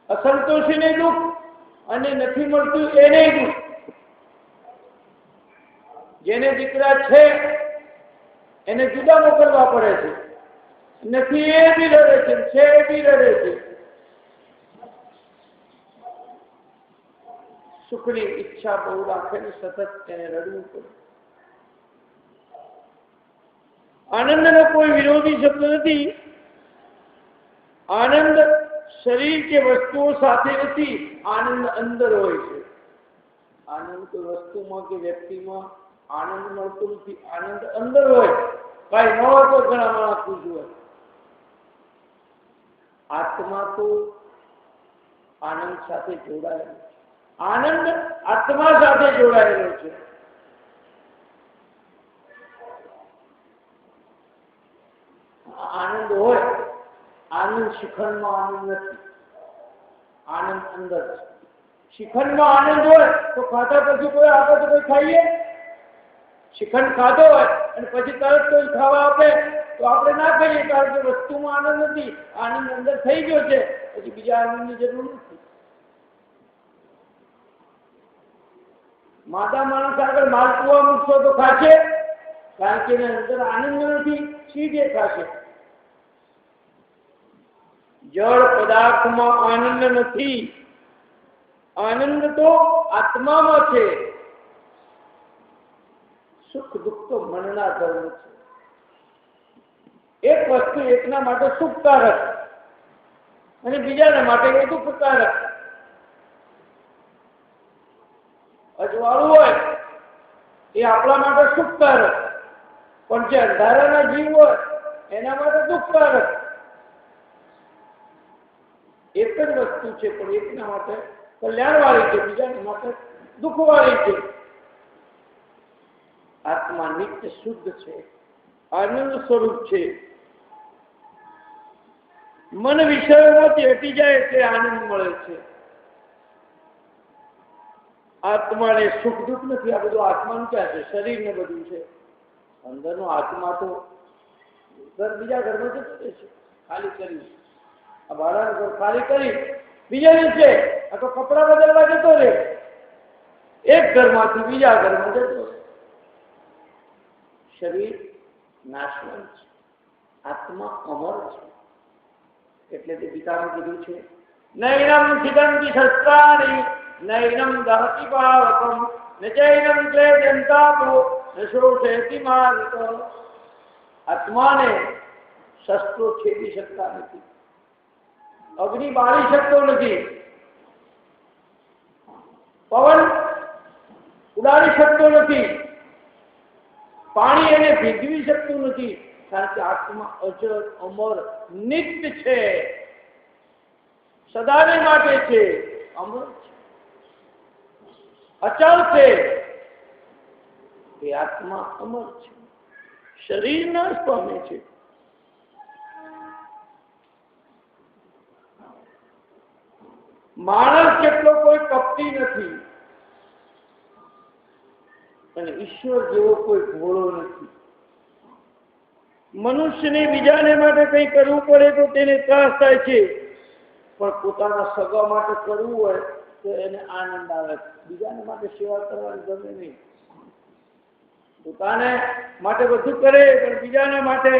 અસંતોષીને દુઃખ અને નથી મળતું એને દુઃખ. જેને દીકરા છે એને જુદા મોકલવા પડે છે, નથી એ બી રડે છે એ બી રડે છે. સુખની ઈચ્છા બહુ રાખે ને સતત તેને રડવું પડે. આનંદનો કોઈ વિરોધી શબ્દ નથી. આનંદ શરીર કે વસ્તુઓ સાથે નથી, આનંદ અંદર હોય છે. આનંદ કોઈ વસ્તુમાં કે વ્યક્તિમાં આનંદ મળતો નથી, આનંદ અંદર હોય. કઈ ન હોય તો ઘણા માણસ ખુશ હોય. આત્મા તો આનંદ સાથે જોડાયેલો, આનંદ આત્મા સાથે જોડાયેલો છે. આનંદ હોય, આનંદ શિખંડમાં આનંદ નથી, આનંદ અંદર છે. શિખંડમાં આનંદ હોય તો ખાતા પછી કોઈ આપે તો કોઈ ખાઈએ? શિખંડ ખાધો હોય અને પછી તરત કોઈ ખાવા આપે તો આપણે ના ખાઈએ, કારણ કે વસ્તુમાં આનંદ નથી, આનંદ અંદર થઈ ગયો છે, પછી બીજા આનંદની જરૂર નથી. માદા માણસ આગળ માલપુઆ મૂકશો તો ખાશે, કારણ કે એના અંદર આનંદ નથી, સીધે ખાશે. જળ પદાર્થમાં આનંદ નથી, આનંદ તો આત્મામાં છે. સુખ દુઃખ તો મનના ધર્મ છે. એક વસ્તુ એકના માટે સુખકારક અને બીજાના માટે એ દુઃખકારક. અજવાળું હોય એ આપણા માટે સુખકારક, પણ જે અંધારાના જીવ હોય એના માટે દુઃખકારક. એક જ વસ્તુ છે, પણ એકના માટે કલ્યાણવાળી છે, બીજાના માટે દુઃખવાળી છે. આત્મા નિત્ય શુદ્ધ છે, આનંદ સ્વરૂપ છે. મન વિષયોમાંથી હટી જાય એટલે આનંદ મળે છે. આત્માને સુખ દુઃખ નથી. આ બધું આત્માનું ક્યાં છે? શરીર ને બધું છે. અંદરનો આત્મા તો બીજા ઘરમાં જતો રહેશે, ખાલી કરી. આ ભાડાનું ઘર ખાલી કરી બીજા દિવસે આ તો કપડા બદલવા જતો રહે. એક ઘરમાંથી બીજા ઘરમાં જતો રહે. શરીર નાશવંત છે, આત્મા અમર છે. એટલે તે પિતાનું કીધું છે, નૈનમ સિદંતિ શસ્ત્રાણિ નૈનમ દહતિ પાવકમ ન ચૈનમ ક્લેદંતાપો ન શોષયતિ મારુત. આત્માને શસ્ત્રો છેદી શકતા નથી, અગ્નિ બાળી શકતો નથી, પવન ઉડાડી શકતો નથી, પાણી એને ભીગવી શકતું નથી, કારણ કે આત્મા અજર અમર નિત્ય છે, સદાને માટે છે, અમર છે, અચળ છે. એ આત્મા અમર છે. શરીર નાશ પામે છે. માણસ જેટલો કોઈ કપટી નથી અને ઈશ્વર જેવો કોઈ ભોળો નથી. મનુષ્યને બીજાને માટે કંઈ કરવું પડે તો તેને ત્રાસ થાય છે, પણ પોતાના સગા માટે કરવું હોય તો એને આનંદ આવે. બીજાને માટે સેવા કરવાની ગમે નહીં. પોતાને માટે બધું કરે પણ બીજાના માટે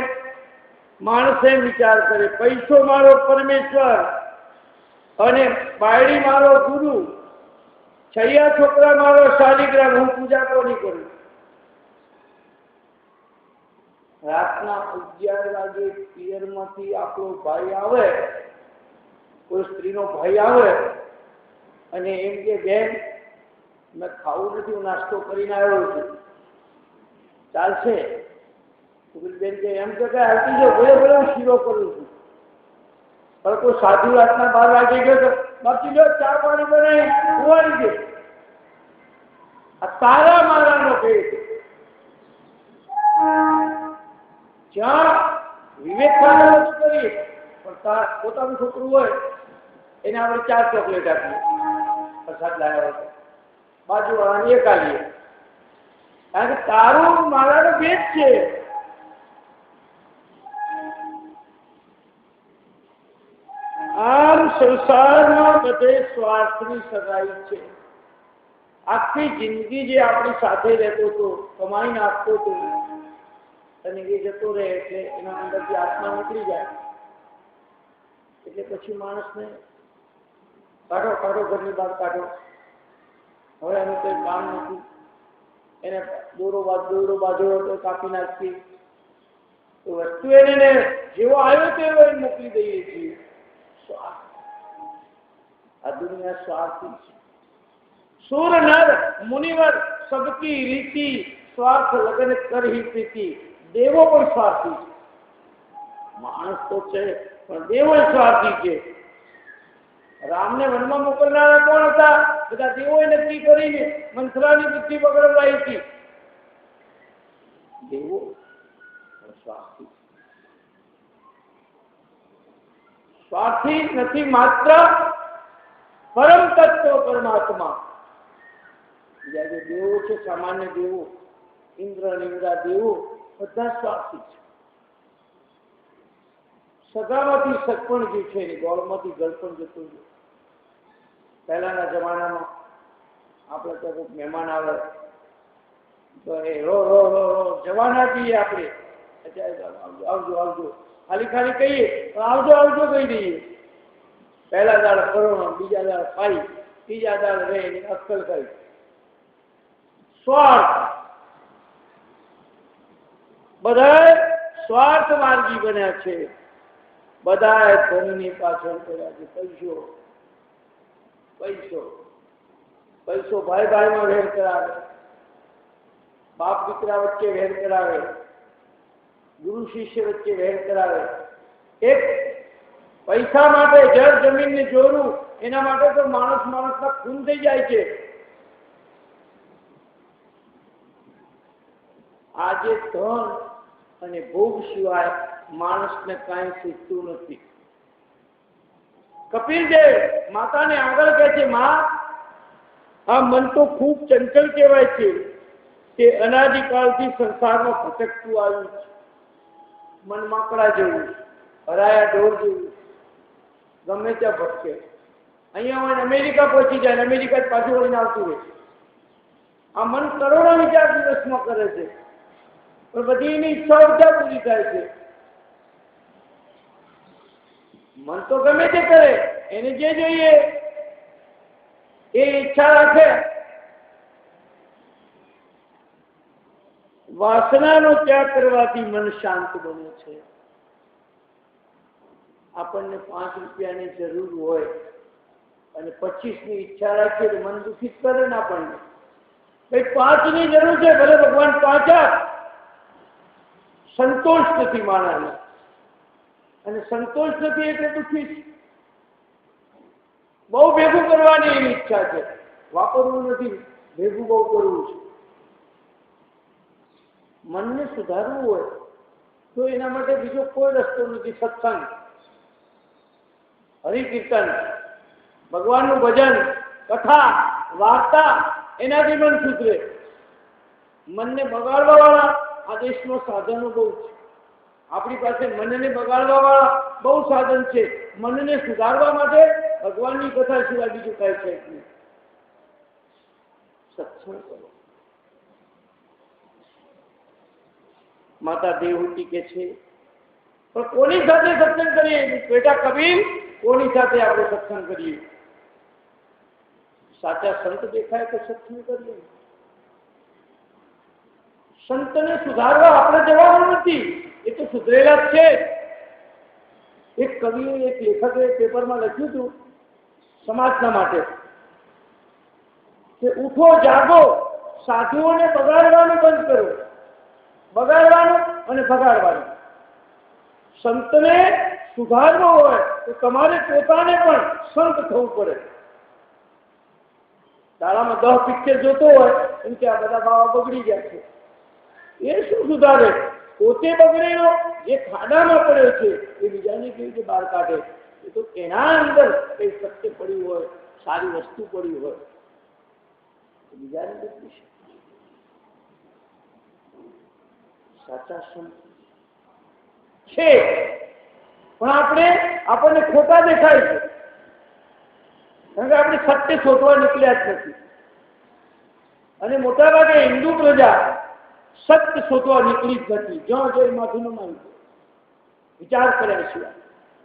માણસે વિચાર કરે. પૈસો મારો પરમેશ્વર અને બાયડી મારો ગુરુ, છૈયા છોકરા મારો શાલિગ્રામ, હું પૂજા કોની કરું? રાતના 11 વાગે પિયરમાંથી આપણો ભાઈ આવે, કોઈ સ્ત્રીનો ભાઈ આવે અને એમ કે બેન મેં ખાવું નથી, હું નાસ્તો કરીને આવ્યો છું, ચાલશે? બેન કે એમ તો કઈ આવતી જો ભલે ભલે હું શીરો કરું છું. પણ કોઈ સાધુ રાતના 12 વાગે ગયો તો બાકી લો ચા પાણી બનાવી ખુવાડી દે. આ તારા મારાનો ભેદ. જ્યાં વિવેક બધું કરીએ પણ પોતાનું છોકરું હોય એને આપણે 4 ચોકલેટ આપીએ, પ્રસાદ લાવ્યા હોય બાજુ વાળાને 1 આપીએ, કારણ કે તારું મારાનો ભેદ છે. આમ સંસારમાં બધે સ્વાર્થની સગાઈ છે. આખી જિંદગી જે આપણી સાથે રહેતો હતો, કમાઈને આપતો હતો, અને એ જતો રહે એટલે એના અંદરથી આત્મા નીકળી જાય એટલે પછી માણસને કાઢો કાઢો, ઘરની બહાર કાઢો, હવે એનું કંઈ કામ નથી, એને દોરો બાંધ્યો તો કાપી નાખતી, તો વસ્તુ એને જેવો આવ્યો તેવો એને મોકલી દઈએ છીએ. આ દુનિયા સ્વાર્થી છે. સુર નર મુનિવર સબકી રીતિ, સ્વાર્થ લગન કરહી પ્રીતિ. દેવો પણ સ્વાર્થી છે. માણસ તો છે પણ દેવો સ્વાર્થી છે. રામને વનમાં મોકલનારા કોણ હતા? બધા દેવોએ નક્કી કરીને મંથરાની બુદ્ધિ બગડવાઈ હતી. દેવો સ્વાર્થી. સ્વાર્થી નથી માત્ર પરમ તત્વ પરમાત્મા. બીજા જે દેવો છે, સામાન્ય દેવો, ઇન્દ્ર નિંદ્રા દેવો, બધા સ્વાર્થી છે. સગામાંથી સગપણ જે છે એની ગોળમાંથી ગળપણ જતું છે. પહેલાના જમાનામાં આપણે તો કોઈ મહેમાન આવે તો એ રો રો રો રો જવાના દઈએ આપણે, આવજો આવજો ખાલી કહીએ પણ આવજો આવજો કહી દઈએ. પહેલા દાડ કરોડો, બીજા દાડ ખાઈ, ત્રીજા દાડ રહે એની અક્કલ કરી. સ્વાર્થ, બધા સ્વાર્થ માર્ગી બન્યા છે. બધા ધનની પાછળ પડ્યા છે. પૈસો ભાઈ ભાઈમાં વેર કરાવે, બાપ દીકરા વચ્ચે વેર કરાવે, ગુરુ શિષ્ય વચ્ચે વેર કરાવે. એક પૈસા માટે જળ જમીનને જોરું, એના માટે તો માણસના ખૂન થઈ જાય છે. આજે ધન અને ભોગ સિવાય માણસને કાંઈ શીખતું નથી. કપિલદેવ માતાને આગળ કહે છે, માં, આ મન તો ખૂબ ચંચલ કહેવાય છે, તે અનાદિકાળથી સંસારમાં ભટકતું આવ્યું છે. મન માકડા જેવું, હરાયા ઢોર જેવું, ગમે ત્યાં ભટકે. અહીંયા હોય અમેરિકા પહોંચી જાય, અમેરિકા જ પાછું વળીને આવતું રહે. આ મન કરોડો વિચાર દિવસમાં કરે છે, પણ બધી એની ઈચ્છાઓ ક્યાં પૂરી થાય છે? મન તો ગમે તે કરે, એને જે જોઈએ એ ઈચ્છા રાખે. વાસનાનો ત્યાગ કરવાથી મન શાંત બને છે. આપણને 5 રૂપિયાની જરૂર હોય અને 25ની ઈચ્છા રાખીએ તો મન દુખિત કરે ને આપણને. ભાઈ 5ની જરૂર છે, ભલે ભગવાન 5 આપ. સંતોષ નથી માણસને, અને સંતોષ નથી એટલે દુઃખી છે. બહુ ભેગું કરવાની એની ઈચ્છા છે, વાપરવું નથી, ભેગું બહુ કરવું છે. મનને સુધારવું હોય તો એના માટે બીજો કોઈ રસ્તો નથી. સત્સંગ, હરિકીર્તન, ભગવાનનું ભજન, કથા, વાર્તા, એનાથી મન સુધરે. મનને બગાડવા વાળા આ દેશમાં સાધનો બહુ છે. આપણી પાસે મનને બગાડવા વાળા બહુ સાધન છે. મનને સુધારવા માટે ભગવાનની કથા સિવાય બીજું કઈ છે નહીં. સત્સંગ કરો. માતા દેવહૂતિ કે છે, પણ કોની સાથે સત્સંગ કરીએ? બેટા કબીર, કોની સાથે આપણે સત્સંગ કરીએ? સાચા સંત દેખાય તો સત્સંગ કરીએ. સંતને સુધારવા આપણે જવાનું નથી, એ તો સુધરેલા જ છે. એક કવિએ, એક લેખકે પેપરમાં લખ્યું હતું સમાજના માટે કે ઉઠો જાગો, સાધુઓને બગાડવાનું બંધ કરો. બગાડવાનું અને બગાડવાનું. સંતને સુધારવો હોય તો તમારે પોતાને પણ સંત થવું પડે. શાળામાં 10 પિક્ચર જોતો હોય એમ કે આ બધા બાવા બગડી ગયા છે. એ શું સુધારે? પોતે બગડેલો જે ખાડામાં પડ્યો છે એ બીજાને કેવી રીતે બહાર કાઢે? એ તો એના અંદર કઈ સત્ય પડ્યું હોય, સારી વસ્તુ પડી હોય બીજાને બદલી શકે. સાચા સંત છે પણ આપણને ખોટા દેખાય છે. કારણ કે આપણે સત્ય શોધવા નીકળ્યા જ નથી. અને મોટાભાગે હિન્દુ પ્રજા સત્ય શોધવા નીકળી જ નથી. જ્યાં જઈ માથું ન માની વિચાર કર્યા સિવાય,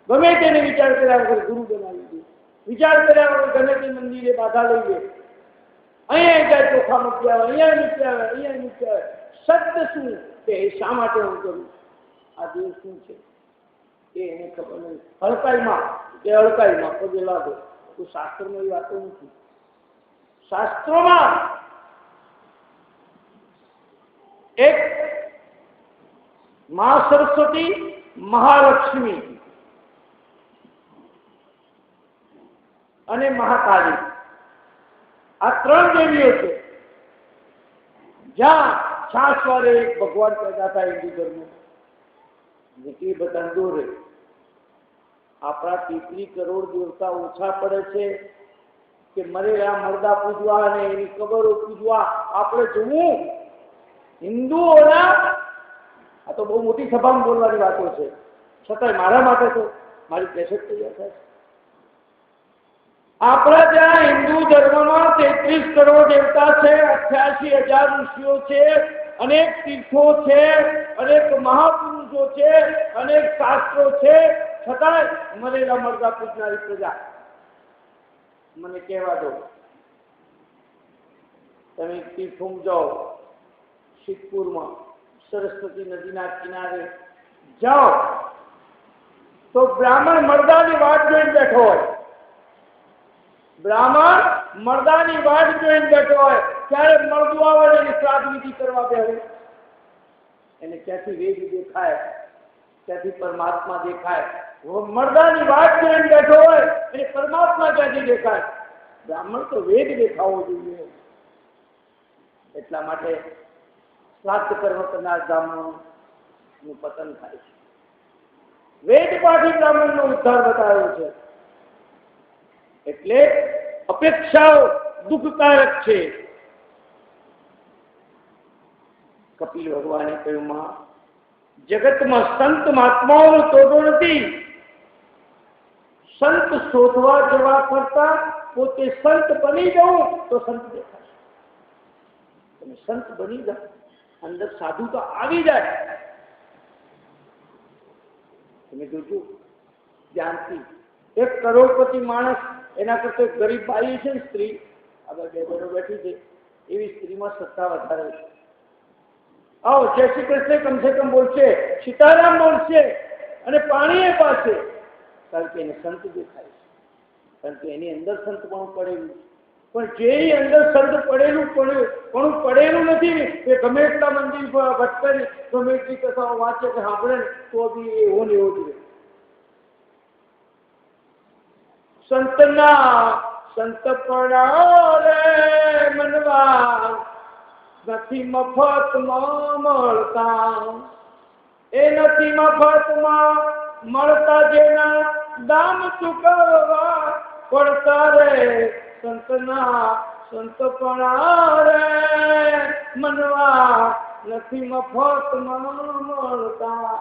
ગમે તેને વિચાર કર્યા વગર ગુરુ બનાવી દે, વિચાર કર્યા વગર ગમે તે મંદિરે બાધા લઈ લે, અહીંયા જાય ચોખા મૂકી આવે, અહીંયા મૂકી આવે, અહીંયા મૂકી આવે. સત્ય શું તે શા માટે હું કરું, આ દેવ શું છે એ એને ખબર નથી. હલકાઈમાં પગે લાગો તો શાસ્ત્રમાં એ વાતો નથી. શાસ્ત્રોમાં એક મા સરસ્વતી, મહાલક્ષ્મી અને મહાકાળી આ ત્રણ દેવીઓ છે. જ્યાં છાસવારે એક ભગવાન પેદા થાય હિન્દુ ધર્મ એ બધા દોરે. આપણા 33 કરોડ દેવતા ઓછા પડે છે કે મરેલા મરદા પૂજવા અને એની કબરો પૂજવા આપણે જોવું? હિન્દુઓના આ તો બહુ મોટી સભામાં બોલવાની વાતો છે, છતાંય મારા માટે તો મારી કેસેટ તૈયાર થાય છે. આપણા ત્યાં હિન્દુ ધર્મમાં 33 કરોડ દેવતા છે, 88,000 ઋષિઓ છે, અનેક તીર્થો છે, અનેક મહાપુરુષો છે, અનેક શાસ્ત્રો છે, છતાંય મરેલા મરદા પૂજનારી પ્રજા. મને કહેવા દો, તમે તીર્થોમાં જાઓ, સિદ્ધપુરમાં સરસ્વતી નદીના કિનારે જાઓ તો બ્રાહ્મણ મરદાની વાટ જોઈને બેઠો હોય. બ્રાહ્મણ મરદાની વાટ જોઈને બેઠો હોય ત્યારે મરદું આવે એની શ્રાદ્ધ વિધિ કરવા બેસે. એને ક્યાંથી વેદ દેખાય, ક્યાંથી પરમાત્મા દેખાય? મરદાની વાત જોઈને બેઠો હોય એને પરમાત્મા ક્યાંથી દેખાય? બ્રાહ્મણ તો વેદ દેખાવો જોઈએ. એટલા માટે શ્રાદ્ધ કર્મ કરનાર બ્રાહ્મણોનું પતન થાય છે. વેદ પાઠી બ્રાહ્મણનો ઉદ્ધાર બતાવ્યો છે. એટલે અપેક્ષાઓ દુઃખકારક છે. કપિલ ભગવાને કહ્યું, જગતમાં સંત મહાત્માઓનો તોડો નથી. સંત શોધવા જવા કરતા પોતે સંત બની જવું તો સંત દેખાશે. તમે સંત બની જાઓ, અંદર સાધુ તો આવી જાય. તમે જોજો ધ્યાનથી, 1 કરોડપતિ માણસ એના કરતા ગરીબ બાઈ છે ને સ્ત્રી, આગળ બે બહેનો બેઠી છે, એવી સ્ત્રીમાં સત્તા વધારે છે. આવો જય શ્રી કૃષ્ણ કમસે કમ બોલશે, સીતારામ બોલશે અને પાણી એ પાસે, કારણ કે એને સંત દેખાય છે, કારણ કે એની અંદર સંત પણ પડેલું. પણ જે અંદર સંત પડેલું નથી ને એ ગમે એટલા મંદિર ભટકે, ગમે એટલી કથાઓ વાંચે કે સાંભળે તો બી એવો ને એવો જ રહે. સંતપણા રે મનવા નથી મફતમાં મળતા, એ નથી મફતમાં મળતા, જેના દામ ચૂકવવા પડતા રે. સંતપણા રે મનવા નથી મફતમાં મળતા.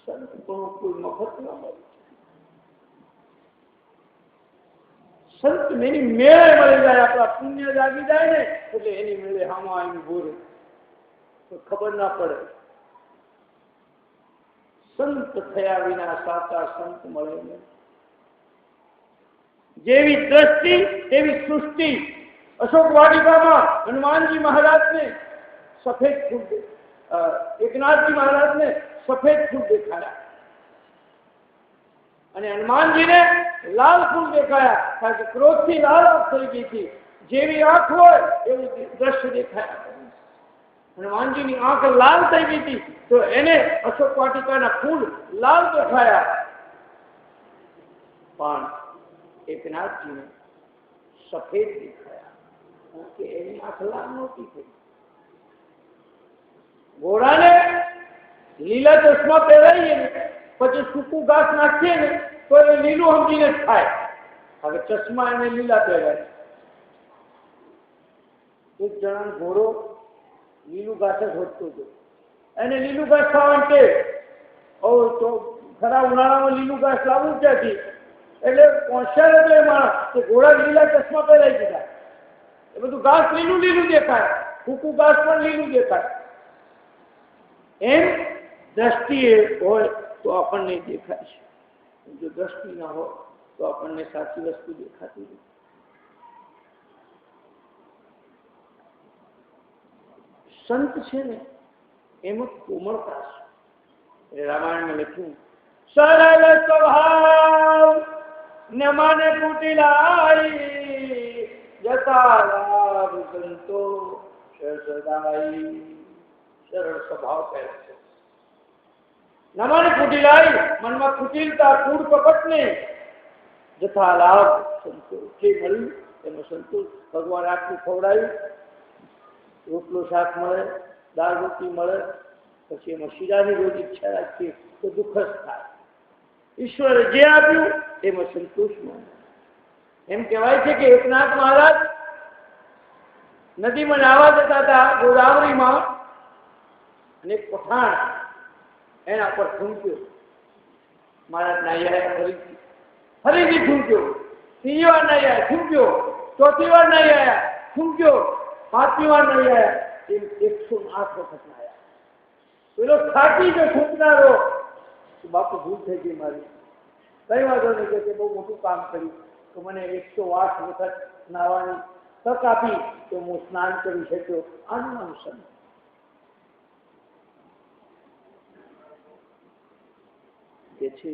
સંત પણ કોઈ મફત ન મળે. સંત એની મેળે મળી જાય, આપણા પુણ્ય જાગી જાય ને એટલે એની મેળે હામાં આવીને ભૂરે તો ખબર ના પડે. સંત થયા વિના સાચા સંત મળે નહીં. જેવી દ્રષ્ટિ તેવી સૃષ્ટિ. અશોક વાટિકામાં હનુમાનજી મહારાજને સફેદ ફૂલ, એકનાથજી મહારાજને સફેદ ફૂલ દેખાયા અને હનુમાનજીને લાલ ફૂલ દેખાયા, કારણ કે ક્રોધથી લાલ આંખ થઈ ગઈ હતી. જેવી આંખ હોય એવું દ્રશ્ય દેખાયા. હનુમાનજીની આંખ લાલ થઈ ગઈ હતી તો એને અશોક વાટિકાના ફૂલ લાલ દેખાયા. પણ એકનાથજીને સફેદ દેખાયા કે એની આંખ લાલ નહોતી થઈ. ઘોડાને લીલા ચશ્મા પહેરાવીએ ને પછી સૂકું ઘાસ નાખીએ ને તો એ લીલું સમજીને જ થાય. હવે ચશ્મા એને લીલા પહેરાય. એક જણાનો ઘોડો લીલું ઘાસ જ હોતો હતો, એને લીલું ઘાસ ખાવાનું કે તો ખરા ઉનાળામાં લીલું ઘાસ લાવવું ક્યાંથી? એટલે હોશિયાર એટલે માણસ કે ઘોડા લીલા ચશ્મા પહેરાઈ દીધા, એ બધું ઘાસ લીલું લીલું દેખાય, સૂકું ઘાસ પણ લીલું દેખાય. એમ દ્રષ્ટિએ હોય તો આપણને દેખાય છે, જો દ્રષ્ટિ ના હોય તો આપણને સાચી વસ્તુ દેખાતી નથી. સંત છે ને એમાં કોમળતા છે. રામાયણમાં લખ્યું, સરળ સ્વભાવ ને મને કુટિલાઈ, જતા લાભ સંતો સદાઈ. સરળ સ્વભાવ કહે છે. નમાને કુટિલાઈ, મનમાં કુટિલતા કૂડ કપટ ને, જથા લાભ સંતોષ, જે મળ્યું એનો સંતોષ. ભગવાન આટલું ખવડાયું, રોટલો શાક મળે, દાળ રોટી મળે, પછી એમાં શીરાની રોજ ઈચ્છા રાખીએ તો દુઃખ જ થાય. ઈશ્વરે જે આપ્યું એમાં સંતોષ મળે. એમ કહેવાય છે કે એકનાથ મહારાજ નદીમાં નાહવા જતા હતા ગોદાવરીમાં, અને એક પઠાણ એના પર થૂંક્યો. મહારાજ નાહ્યા, ફરીથી થૂંક્યો, ત્રીજી વાર નાહ્યા, થૂંક્યો, ચોથી વાર નાહ્યા, થૂંક્યો, પાંચમી વાર નાહ્યા, એમ 108 વખત નાહ્યા. પેલો થાકી જો થૂંકનારો, બાપુ ભૂલ થઈ ગઈ મારી, કઈ વાંધો નહીં, કે બહુ મોટું કામ કર્યું તો મને 108 વખત નાહવાની તક આપી તો હું સ્નાન કરી શક્યો. આનું સંત કે છે.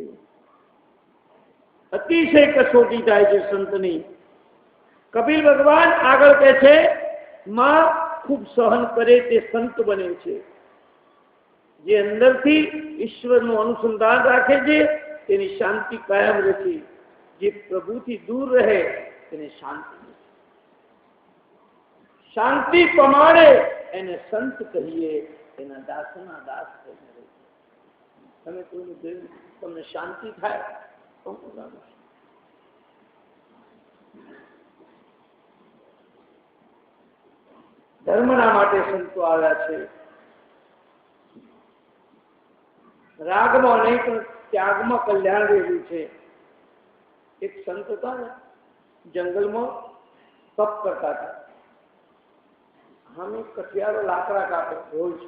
અતિશય કસોટી થાય છે સંતની. કપિલ ભગવાન આગળ કહે છે, માં ખૂબ સહન કરે તે સંત બને છે. જે અંદરથી ઈશ્વરનું અનુસંધાન રાખે છે તેની શાંતિ કાયમ રહે. જે પ્રભુથી દૂર રહે તેને શાંતિ નથી. શાંતિ પ્રમાણે એને સંત કહીએ, એના દાસના દાસ કહીએ. તમે કોઈનું જોયું તમને શાંતિ થાય તો ધર્મના માટે સંતો આવ્યા છે. રાગમાં નહીં પણ ત્યાગમાં કલ્યાણ રહેલું છે. એક સંત હતા ને, જંગલમાં તપ કરતા હતા. અમે કઠિયારો લાકડા કાપે રોજ,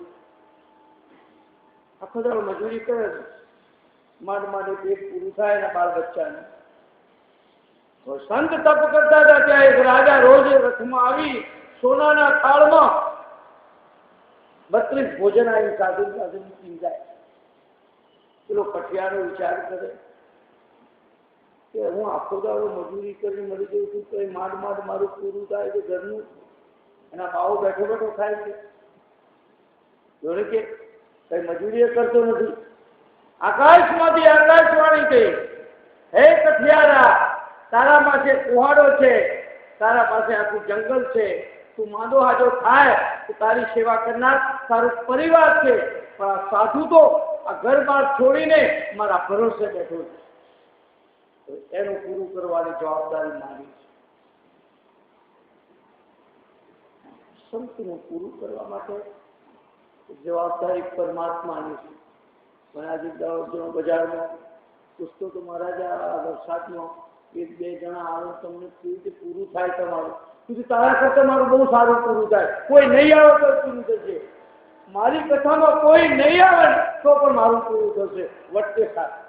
આખો દાડો મજૂરી કરે છે, માંડ માંડ પેટ પૂરું થાય ને બાળ બચ્ચાને. સંત તપ કરતા હતા ત્યાં એક રાજા રોજ રથમાં આવી સોનાના થાળમાં 32 ભોજન આવી સાધુ સાધુ પી જાય. પેલો કઠિયારો વિચાર કરે કે હું આખો દાડો મજૂરી કરીને મળી જઉં છું તો એ માંડ માંડ મારું પૂરું થાય છે ઘરનું, એના બાવો બેઠો બેઠો થાય છે. જોડે કે કઈ મજૂરી કરતો નથી. આકાશમાંથી આકાશવાણી થઈ, હે કઠિયારા, તારા પાસે કુહાડો છે, તારા પાસે આખું જંગલ છે, તું માંદો હાજો થાય તો તારી સેવા કરનાર તારો પરિવાર છે, પણ આ સાધુ તો આ ઘર બાર છોડીને મારા ભરોસે બેઠો છે. એનું પૂરું કરવાની જવાબદારી મારી છે. સંતનું પૂરું કરવા માટે જવાબદારી પરમાત્માની છે. પણ આજે બજારમાં પૂછતો તો મહારાજા વરસાદમાં 1-2 જણા આવે તમને કેવી રીતે પૂરું થાય તમારું? કીધું તારા કરતા મારું બહુ સારું પૂરું થાય. કોઈ નહીં આવે તો પૂરું થશે. મારી કથામાં કોઈ નહીં આવે તો પણ મારું પૂરું થશે. વટકે સાથે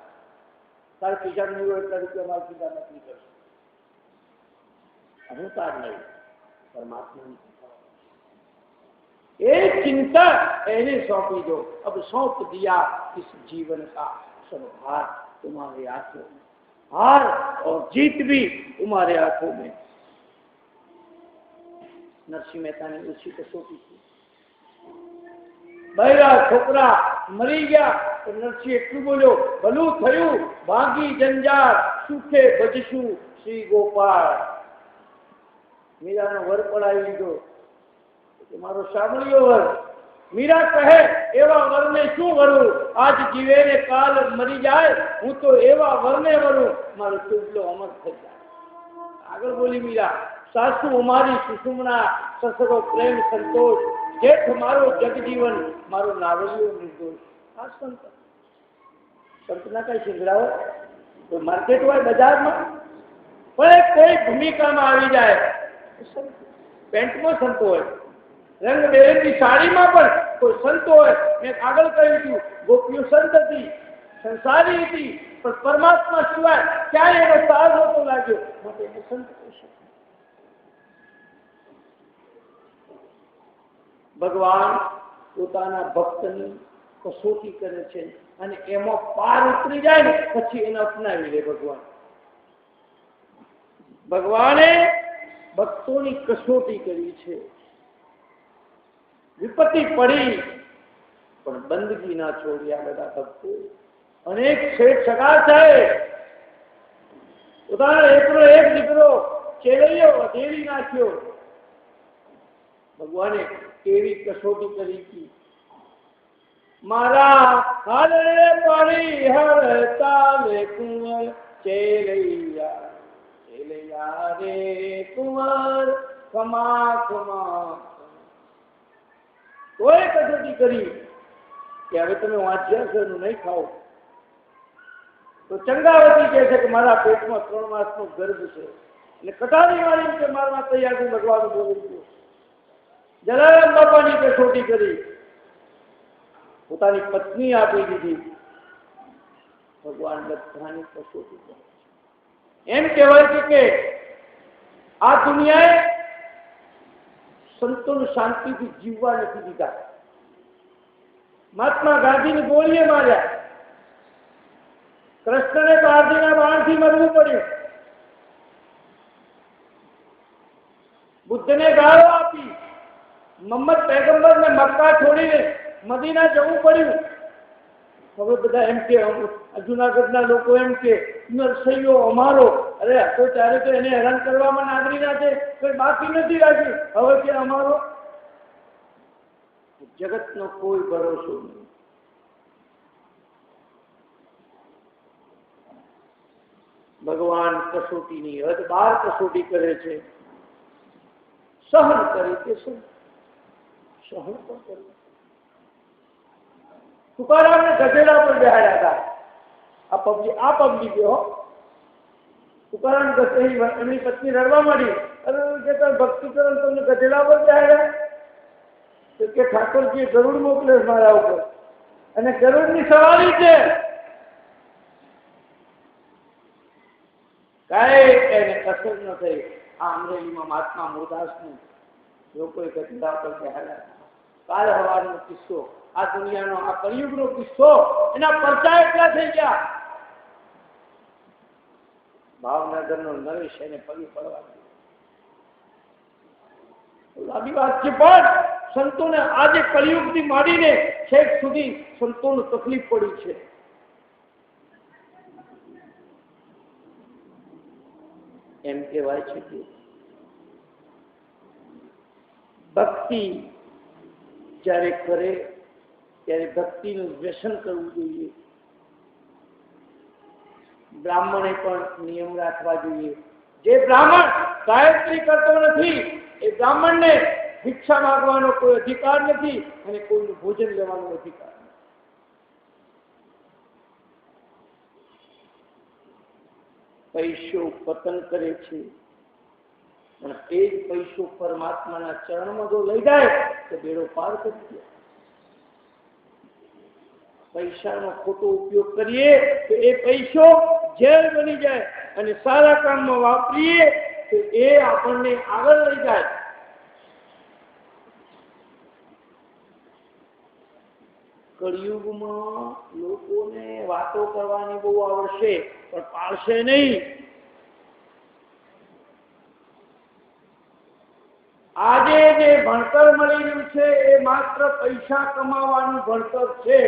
તારે પૈસા નહીં હોય એટલા રૂપિયા મારી ચિંતા નથી કરશે. હું તાર નહીં, પરમાત્માની एक चिंता एने सौंपी दो. अब सौंप दिया इस जीवन का सब भार तुम्हारे हाथों में. हार और जीत भी तुम्हारे हाथों में. नरसिंह मेहता ने उसी कसौटी की. बहरा छोकरा मरी गया तो नरसिंह એટલું બોલ્યો, ભલું થયું ભાગી જંજાર, સુખે ભજશું શ્રી ગોપાલ. મીરાનો વર પડાવી લીધો. મારો સાંભળ્યો વર. મીરા કહે એવા વરને શું વરું? આજ જીવે ને કાલ મરી જાય, હું તો એવા વરને વરું મારો ચૂડલો અમર થઈ જાય. આગળ બોલી મીરા, સાસુ અમારી સુષુમના, સસરો પ્રેમ સંતોષ, જેઠ મારો જગજીવન, મારો નાવલિયો નિર્દોષ. આ સંત સંતના કઈ શીંગડાવો કોઈ માર્કેટ હોય બજારમાં, પણ કોઈ ભૂમિકામાં આવી જાય, પેન્ટમાં સંત હોય, રંગબેરંગી સાડીમાં પણ કોઈ સંત હોય. મેં આગળ કહ્યું હતું, ગોપીઓ સંત હતી, સંસારી હતી, પણ પરમાત્મા સિવાય ક્યાંય એનો સાર નહોતો લાગ્યો, માટે એને સંત કહેશે. ભગવાન પોતાના ભક્તની કસોટી કરે છે અને એમાં પાર ઉતરી જાય ને પછી એને અપનાવી લે. ભગવાને ભક્તોની કસોટી કરી છે. વિપત્તિ પડી પણ બંદગી ના છોડ્યા બધા ભક્તો. અનેક શેઠ સગા થાય, પોતાનો એકલો એક દીકરો ચેલૈયો વધેરી નાખ્યો. ભગવાને કેવી કસોટી કરી હતી. મારા હારે પડી હરતા લે કુંવર ચેલૈયા, ચેલૈયા રે કુંવર ખમા ખમા. કોઈ કસોટી કરી કે હવે તમે વાંચ્યાસરનું નહીં ખાઓ. તો ચંગાવતી કહે છે કે મારા પેટમાં 3 માસનો ગર્ભ છે, એટલે કટારી વાળી કે મારવા તૈયાર છે. ભગવાન બોલી ગયો. જલારામ બાપાની કસોટી કરી, પોતાની પત્ની આપી દીધી. ભગવાન બધાની કસોટી કરે. એમ કહેવાય છે કે આ દુનિયાએ સંતોને શાંતિથી જીવવા નથી દીધા. મહાત્મા ગાંધીને ગોળીએ માર્યા, કૃષ્ણને પારધીના બાણથી મરવું પડ્યું, બુદ્ધને ગાળો આપી, મોહમ્મદ પૈગંબરને મક્કા છોડીને મદીના જવું પડ્યું. હવે બધા એમ કે, જુનાગઢના લોકો એમ કે નરસૈયો અમારો. અરે તો ત્યારે તો એને હેરાન કરવામાં નાગરી ના છે, કોઈ બાકી નથી રાખ્યું. હવે કે અમારો. જગતનો કોઈ ભરોસો નહીં. ભગવાન કસોટીની હદ બાર કસોટી કરે છે. સહન કરી કે સહન પણ કરે. તુકારામને ગધેડા પર બેહાડ્યા હતા. આ પબ્લિક હો. તુકારામ એમની પત્ની રડવા માંડી. અરે કે ભક્તિ કરો તમને ગધેડા પર બેહાડ્યા? તો કે ઠાકોરજીએ ગરુડ મોકલે મારા ઉપર, અને ગરુડની સવારી છે. કાંઈ એને કસર ન થઈ. આ અમરેલીમાં મહાત્મા મુરદાસનું લોકોએ ગધેડા પર બેહાડ્યા. કાલ હવારનો કિસ્સો, આ દુનિયાનો, આ કળિયુગનો કિસ્સો, એના પરચા એટલા થઈ ગયા. ભાવનગરનો નરેશ એને પગી પડવા લાંબી વાત છે, પણ સંતોને આજે કળિયુગથી માંડીને છેક સુધી સંતોને તકલીફ પડી છે. એમ કહેવાય છે કે ભક્તિ જ્યારે કરે ત્યારે ભક્તિનું વ્યસન કરવું જોઈએ. બ્રાહ્મણે પણ નિયમ રાખવા જોઈએ. જે બ્રાહ્મણ ગાયત્રી કરતો નથી એ બ્રાહ્મણને ભિક્ષા માંગવાનો કોઈ અધિકાર નથી અને કોઈનું ભોજન લેવાનો અધિકાર નથી. પૈસો પતન કરે છે, પણ એ જ પૈસો પરમાત્માના ચરણમાં જો લઈ જાય તો બેડો પાર કરી દે. પૈસાનો ખોટો ઉપયોગ કરીએ તો એ પૈસો ઝેર બની જાય, અને સારા કામમાં વાપરીએ તો એ આપણને આગળ લઈ જાય. કળિયુગમાં લોકોને વાતો કરવાની બહુ આવડશે, પણ પાળશે નહીં. આજે જે ભણતર મળી રહ્યું છે એ માત્ર પૈસા કમાવાનું ભણતર છે,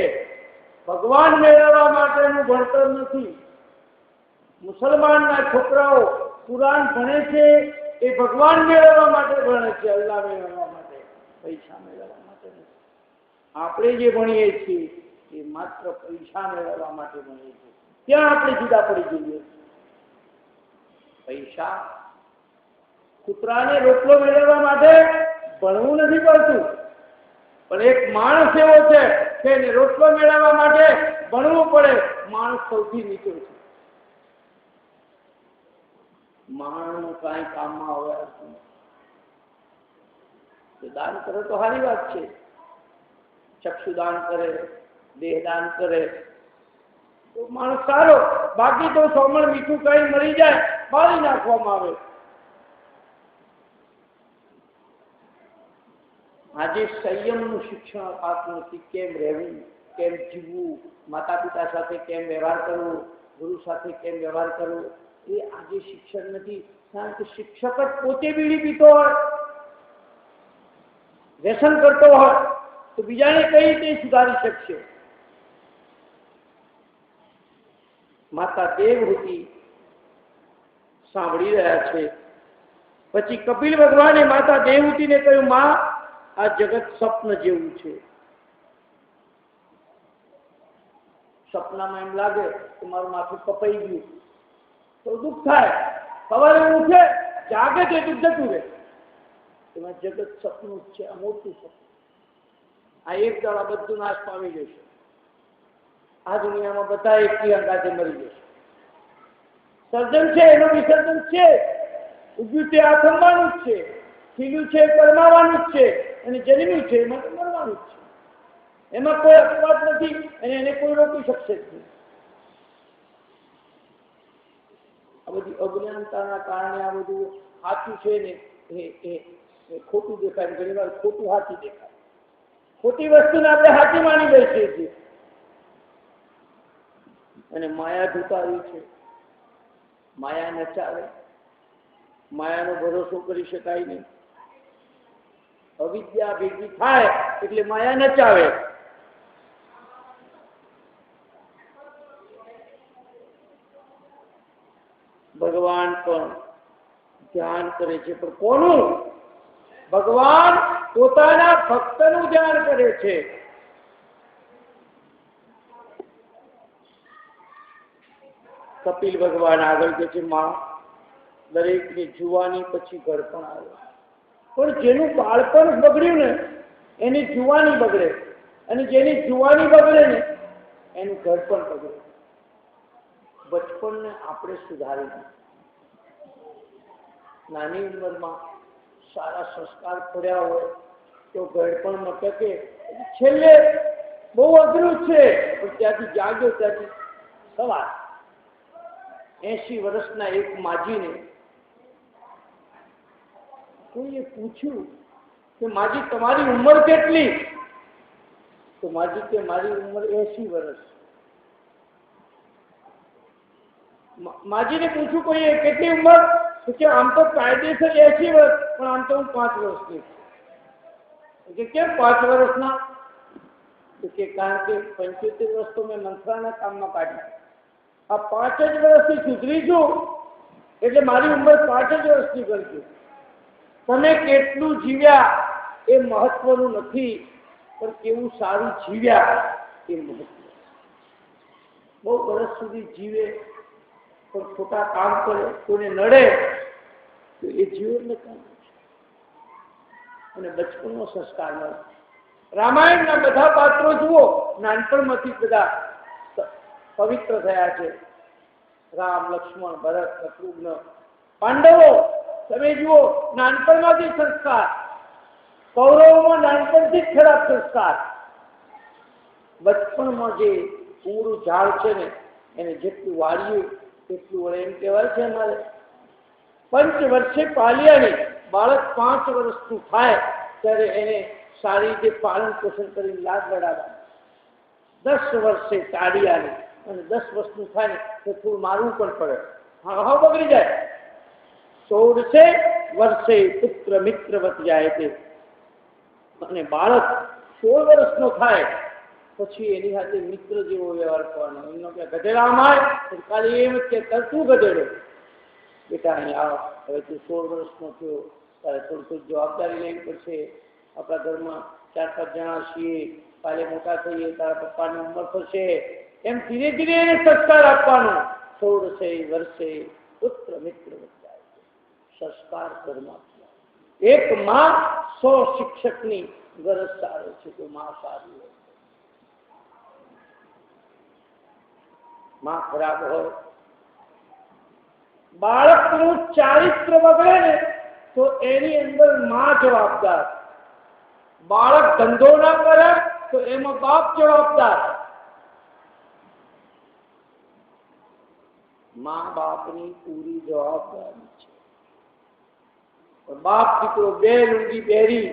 ભગવાન મેળવવા માટેનું ભણતર નથી. મુસલમાનના છોકરાઓ કુરાન ભણે છે એ ભગવાન મેળવવા માટે ભણે છે, અલ્લાહ મેળવવા માટે, પૈસા મેળવવા માટે નથી. આપણે જે ભણીએ છીએ એ માત્ર પૈસા મેળવવા માટે ભણીએ છીએ. ત્યાં આપણે જુદા પડી જઈએ. પૈસા, કૂતરાને રોટલો મેળવવા માટે ભણવું નથી પડતું, પણ એક માણસ એવો છે કે એને રોટલો મેળવવા માટે ભણવું પડે. માણસ સૌથી નીચો છે. માણસનું કાંઈ કામમાં આવે દાન કરે તો સારી વાત છે, ચક્ષુદાન કરે, દેહદાન કરે તો માણસ સારો, બાકી તો સોમણ મીઠું કઈ મરી જાય બાળી નાખવામાં આવે. આજે સંયમનું શિક્ષણ અપાતું નથી. કેમ રહેવું, કેમ જીવવું, માતા પિતા સાથે કેમ વ્યવહાર કરવો, ગુરુ સાથે કેમ વ્યવહાર કરવો, એ આજે શિક્ષણ નથી. કારણ કે શિક્ષક જ પોતે બીડી પીતો હોય, વ્યસન કરતો હોય તો બીજાને કઈ રીતે સુધારી શકશે? માતા દેવહૂતિ સાંભળી રહ્યા છે. પછી કપિલ ભગવાને માતા દેવહૂતિને કહ્યું, માં, આ જગત સ્વપ્ન જેવું છે. સપનામાં એમ લાગે કે મારું માથું કપાઈ ગયું તો દુઃખ થાય, સવારે ઉઠે જાગે છે તો જતું રહે. એમાં જગત સપનું જ છે, આ મોટું સપનું. આ એક દાડા બધું નાશ પામી જશે. આ દુનિયામાં બધા એકથી અંગાથે મરી જશે. સર્જન છે એનું વિસર્જન છે, ઉગ્યું છે આ થંભાનું જ છે, ખીલ્યું છે પરમાવાનું જ છે, અને જન્મ્યું છે એમાં તો મરવાનું જ છે. એમાં કોઈ અપવાદ નથી અને એને કોઈ રોકી શકશે જ નહીં. આ બધી અજ્ઞાનતાના કારણે આ બધું સાચું છે ને એ ખોટું દેખાય, ઘણી વાર ખોટું સાચું દેખાય. ખોટી વસ્તુને આપણે સાચી માની બેસીએ છીએ અને માયા ધૂતાવી છે. માયા નચાવે, માયાનો ભરોસો કરી શકાય નહીં. અવિદ્યા ભેગી થાય એટલે માયા નચાવે. ભગવાન પણ ધ્યાન કરે છે, પણ કોનું? ભગવાન પોતાના ભક્તનું ધ્યાન કરે છે. કપિલ ભગવાન આગળ કહે છે, માં, દરેકની જુવાની પછી ઘડપણ આવે, પણ જેનું બાળપણ બગડ્યું ને એની જુવાની બગડે, અને જેની જુવાની બગડે ને એનું ઘડપણ બગડે. બચપણને આપણે સુધારી દીધું. નાની ઉંમરમાં સારા સંસ્કાર પડ્યા હોય તો ઘડપણમાં ટકે. છેલ્લે બહુ અઘરું છે, પણ ત્યાંથી જાગ્યો ત્યાંથી સવાર. 80 વર્ષના એક માજીને કોઈએ પૂછ્યું કે માજી તમારી ઉંમર કેટલી? તો માજી કે મારી ઉંમર 80 વર્ષ. માજીને પૂછ્યું કોઈએ કેટલી ઉંમર? તો કે આમ તો કાયદેસર 80 વર્ષ, પણ આમ તો હું 5 વર્ષની. કે કેમ 5 વર્ષના? તો કે કારણ કે 75 વર્ષ તો મેં મંત્રાના કામમાં કાઢ્યા, આ 5 જ વર્ષથી સુધરી છું એટલે મારી ઉંમર 5 જ વર્ષની કરજો. તમે કેટલું જીવ્યા એ મહત્વનું નથી, પણ કેવું સારું જીવ્યા એ મહત્વ. બહુ વર્ષ સુધી જીવે પણ ખોટા કામ કરે, કોઈને નડે તો એ જીવનને કામ છે. અને બચપનનો સંસ્કાર મળે. રામાયણના બધા પાત્રો જુઓ, નાનપણમાંથી બધા પવિત્ર થયા છે. રામ, લક્ષ્મણ, ભરત, શત્રુઘ્ન, પાંડવો તમે જુઓ, નાનપણમાંથી સંસ્કાર. કૌરવોમાં નાનપણથી જ ખરાબ સંસ્કાર. બચપણમાં જે ઉમરું ઝાડ છે ને એને જેટલું વાળ્યું એટલું વળે. એમ કહેવાય છે અમારે પંચ વર્ષે પાલિયાની. બાળક 5 વર્ષનું થાય ત્યારે એને સારી રીતે પાલન પોષણ કરીને લાડ લડાવવા. 10 વર્ષે તાળિયાની, અને 10 વર્ષનું થાય ને તો થોડું મારવું પણ પડે, હા બગડી જાય. 16 વર્ષે પુત્ર મિત્રવત જાય છે. અને બાળક 16 વર્ષનો થાય પછી એની સાથે મિત્ર જેવો વ્યવહાર કરવાનો. એમનો કે ગધેડા માય તો ખાલી એમ જ કે તું ગધેડો, બેટા અહીં આવ, હવે તું 16 વર્ષનો થયો, તારે થોડું જવાબદારી લેવી પડશે. આપણા ઘરમાં 4-5 જણા છીએ, કાલે મોટા થઈએ, તારા પપ્પાની ઉંમર થશે, એમ ધીરે ધીરે એને સંસ્કાર આપવાનો. 16 વર્ષે પુત્ર મિત્ર જાય. સંસ્કાર ઘરમાં એક માં 100 શિક્ષકની ગરજ સારે છે તો માં સારી હોય. માં ખરાબ હોય, બાળકનું ચારિત્ર બગડે ને તો એની અંદર માં જવાબદાર. બાળક ધંધો ના કરે તો એમાં બાપ જવાબદાર. મા બાપની પૂરી જવાબદારી છે. બાપ દીકરો બે લુંગી પહેરી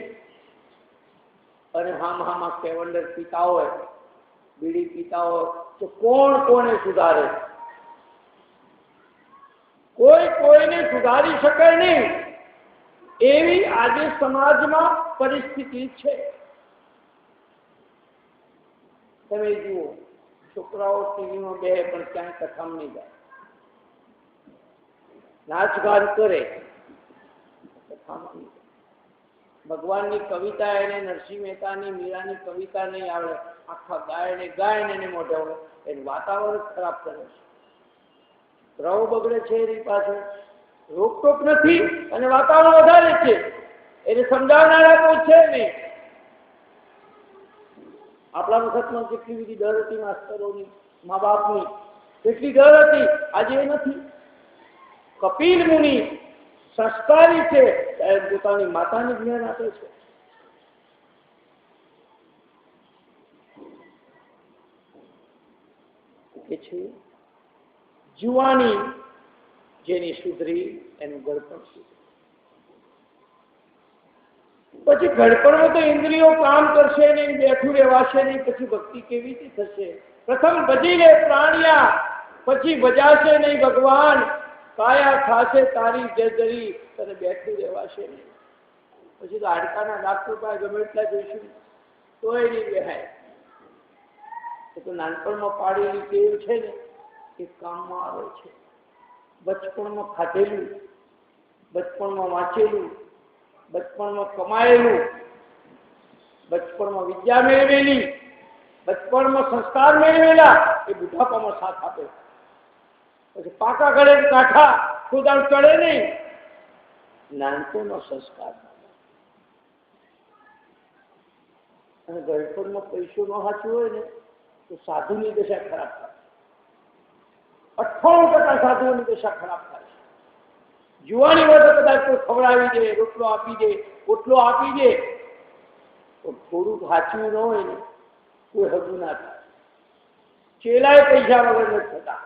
અને હામાં કેવંડર પીતા હોય, બીડી પીતા હોય તો કોણ કોને સુધારે? કોઈ કોઈને સુધારી શકે નહીં. એવી આજે સમાજમાં પરિસ્થિતિ છે. તમે જુઓ, છોકરાઓ ટીવીમાં બે પણ ક્યાંય કથામાં નહીં જાય, નાચગાન કરે, કથામાં નહીં. ભગવાનની કવિતા એને નરસિંહ મહેતાની, મીરાની કવિતા નહીં આવડે, આખા ગાયને એને મોઢે હોય, એનું વાતાવરણ ખરાબ કરે છે. ગ્રહો બગડે છે એની પાસે, રોકટોક નથી અને વાતાવરણ વધારે છે. એને સમજાવનારા કોઈ છે નહીં. આપણા વખતમાં કેટલી બધી ડર હતી માસ્તરોની, મા બાપની, કેટલી ડર હતી. આજે એ નથી. કપિલ મુનિ સંસ્કારી છે, પોતાની માતાને જ્ઞાન આપે છે. કે છે જુવાની જેની સુધરી એનું ગળપણ સુધરી. પછી ગળપણમાં તો ઇન્દ્રિયો કામ કરશે નહીં, બેઠું રહેવાશે નહીં. પછી ભક્તિ કેવી રીતે થશે? પ્રથમ ભજી લે પ્રાણિયા, પછી ભજાશે નહીં ભગવાન. કાયા ખાશે તારી જજરી, તને બેઠું રહેવાશે નહીં. પછી તો હાડકાના ડાક્ટર પાસે ગમે એટલા જઈશું તોય નહીં બેહાય. તો નાનપણમાં પાડેલી ટેવ છે ને એ કામમાં આવે છે. બચપણમાં ખાધેલું, બચપણમાં વાંચેલું, બચપણમાં કમાયેલું, બચપણમાં વિદ્યા મેળવેલી, બચપણમાં સંસ્કાર મેળવેલા એ બુઢાપામાં સાથ આપે. પછી પાકા ગળે કાંઠા ખુદાણ ચડે નહીં. નાનપણનો સંસ્કાર અને ગળપણમાં પૈસો ન સાચું હોય ને તો સાધુની દશા ખરાબ થાય. 98% સાધુઓની દશા ખરાબ થાય છે. જુવાની હોય તો કદાચ કોઈ ખવડાવી દે, રોટલો આપી દે, ઓટલો આપી દે, તો થોડુંક સાચું ન હોય ને કોઈ હજુ ના થાય. ચેલાએ પૈસા વગર નથી થતા.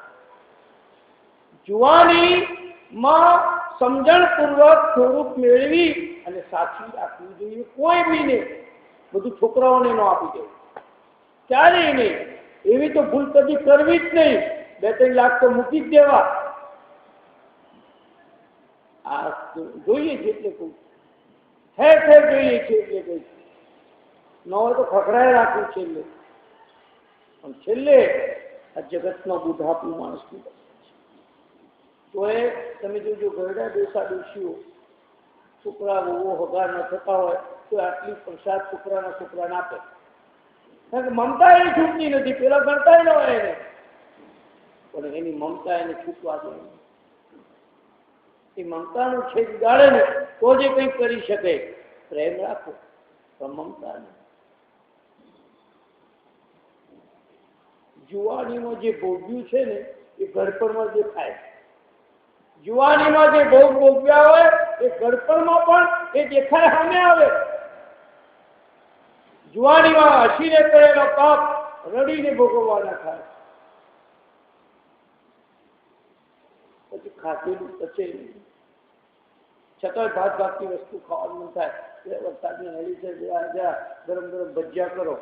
જુવાનીમાં સમજણપૂર્વક થોડુંક મેળવી અને સાચવી રાખવું જોઈએ. કોઈ બી ને બધું છોકરાઓને ન આપી દેવું, ક્યારેય નહીં. એવી તો ભૂલ કદી કરવી જ નહીં. 2-3 લાખ તો મૂકી જ દેવા. આ જોઈએ છે એટલે કહું, ઠેર ઠેર જોઈએ છે એટલે કહું. ન હોય તો ખખડાય રાખવું છેલ્લે. પણ છેલ્લે આ જગતમાં બુઢાપું માણસનું તો એ તમે જોજો, ગરડા ડોસા ડોશીઓ છોકરા બહુ હગા ન થતા હોય તો આટલી પ્રસાદ છોકરાને આપે. કારણ કે મમતા એની છૂટતી નથી. પેલા ગણતા ન હોય એને, પણ એની મમતા એને છૂટવા દે. એ મમતાનું છેદ ગાળે ને તો જે કંઈક કરી શકે. પ્રેમ રાખો પણ મમતા નહીં. જુવાનીમાં જે ભોગ્યું છે ને એ ગળપણમાં જે થાય. જુવાનીમાં જે ભોગ ભોગવ્યા હોય એ ગળપણમાં પણ એ દેખાય, સામે આવે. જુવાનીમાં હસીને કરેલો પાપ રડીને ભોગવવાના થાય. પછી ખાધેલું પચે નહીં. છતાંય ભાત ભાતની વસ્તુ ખાવાનું થાય. વરસાદની નળી છે, ગરમ ગરમ ભજીયા કરો,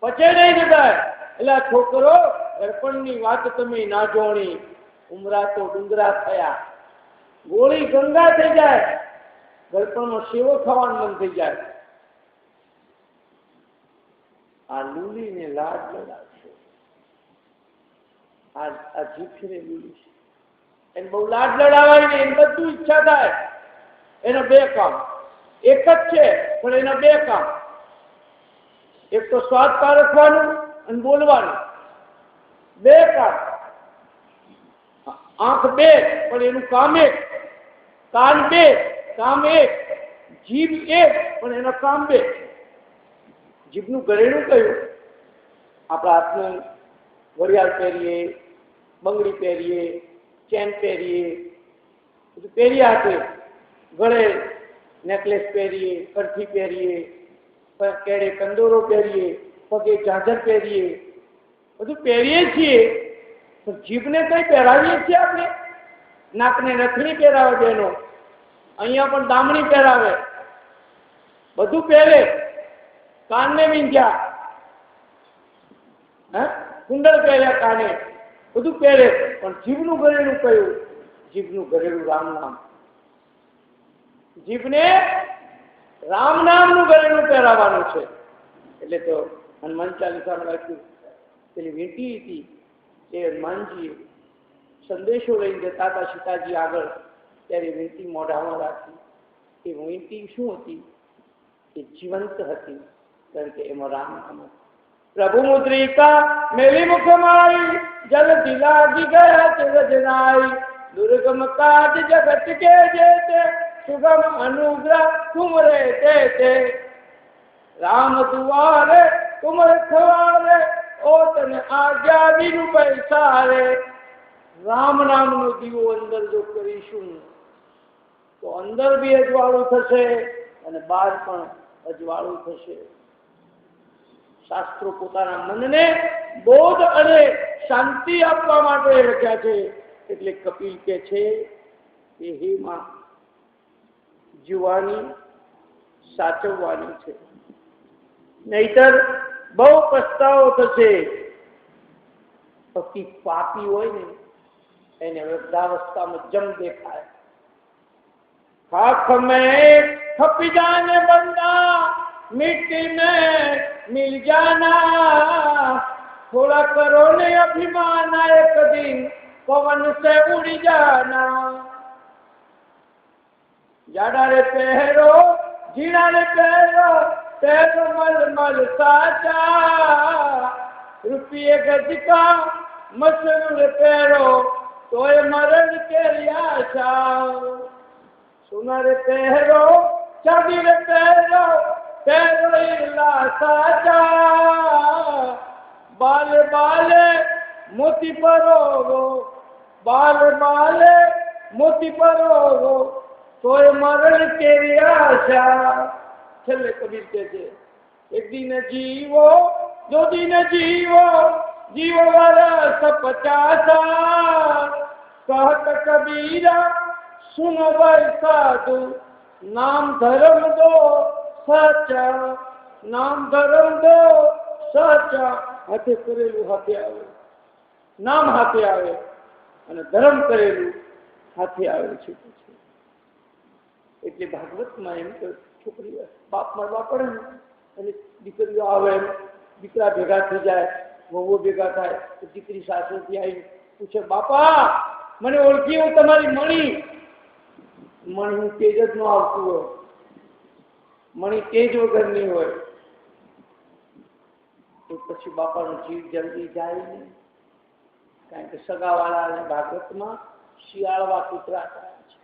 પચે નહીં જતા. એટલે આ છોકરો ગળપણની વાત તમે ના જોણી. ઉમરા તો ડુંગરા થયા, ગોળી ગંગા થઈ જાય. ગળપણમાં સેવો ખાવાનું મન થઈ જાય. આ લૂલીને લાડ લડાવશે. આ જીભને લૂલી છે, એને બહુ લાડ લડાવાય ને એને બધું ઈચ્છા થાય. એના 2 કામ, એક જ છે પણ એના 2 કામ. એક તો સ્વાદ પારખવાનું અને બોલવાનું, 2 કામ. આંખ 2 પણ એનું કામ 1, કાન 2 કામ 1, જીભ 1 પણ એનું કામ 2. જીભનું ઘરેણું કયું? આપણા હાથનું ઘડિયાળ પહેરીએ, બંગડી પહેરીએ, ચેન પહેરીએ, બધું પહેર્યા હાથે, ગળે નેકલેસ પહેરીએ, કરથી પહેરીએ, કેડે કંદોરો પહેરીએ, પગે ઝાંઝર પહેરીએ, બધું પહેરીએ છીએ. તો જીભને કઈ પહેરાવીએ છીએ આપણે? નાકને નથણી પહેરાવે બેનો, અહીંયા પણ દામણી પહેરાવે, બધું પહેરે, કાનને વીંધ્યા, કુંડળ પહેર્યા કાને, બધું પહેરે, પણ જીભનું ઘરેલું કયું? જીભનું ઘરેલું રામ નામ. જીભને રામ નામનું ઘરેલું પહેરાવાનું છે. એટલે તો હનુમાન ચાલીસામાં લખ્યું, પેલી વીંટી હતી એ હનુમાનજી સંદેશો લઈને જતા હતા સીતાજી આગળ, ત્યારે વીંટી મોઢામાં રાખી. એ વીંટી શું હતી? એ જીવંત હતી, કારણ કે એમાં રામ નામ હતું. પ્રભુ મુદ્રિકા મેલી મુખમાઈ, જલ દિલાગી ગયા ચિરજનાઈ, દુર્ગમ કાજ જગત કે જેતે, સુગમ અનુગ્રહ તુમ રે તે, રામ દુઆરે તુમ રખવારે, ઓ તને આજ્ઞા બિनु પૈસારે. રામ નામનો દીવો અંદર જો કરીશું તો અંદર બી અજવાળું થશે અને બહાર પણ અજવાળું થશે. શાસ્ત્રો પોતાના મનને બોધ અને શાંતિ આપવા માટે લખ્યા છે. એટલે કપિલ કે છે કે હે માં, જીવવાની સાચવવાની છે, નહીતર બહુ પસ્તાવો થશે. પછી પાપી હોય ને એને વૃદ્ધાવસ્થામાં જમ દેખાય. खाक में खपी जाने बंदा, मिट्टी में मिल जाना, थोड़ा करो ने अभिमान, एक दिन पवन से उड़ जाना. जाड़ा रे पहरो, जीना रे पहरो, पैर मल मल साचा, रुपये गज का मसूर पहरो, तो मरण के आशा. सोना रे पहरो, चांदी रे पहरो, पहरो इला साचा. बाल बाले मोती परोगो, बाल बाले मोती परोगो, तोय मरण केरी आशा. छेल्ले कबीर के छे, एक दिन जीवो, दो दिन जीवो, जीवो वरस 50. कहत कबीरा सुनो भाई साधु, नाम धर्म दो साचा, नाम धर्म दो साचा. हाथे करेલું હાથે આવે, નામ હાથે આવે અને ધર્મ કરેલું હાથે આવે છે. એટલે ભાગવતમાં એમ કે છોકરી બાપ મરવા પડે ને અને દીકરીઓ આવે, દીકરા ભેગા થઈ જાય, વહુઓ ભેગા થાય તો દીકરી સાસુથી આવી પૂછે, બાપા મને ઓળખી, હું તમારી મણી. મણી તેજ જ ન આવતું હોય, મણી તેજ વગરની હોય તો પછી બાપાનો જીવ જલ્દી જાય નહીં. કારણ કે સગાવાળા અને ભાગવતમાં શિયાળવા કૂતરા થયા છે.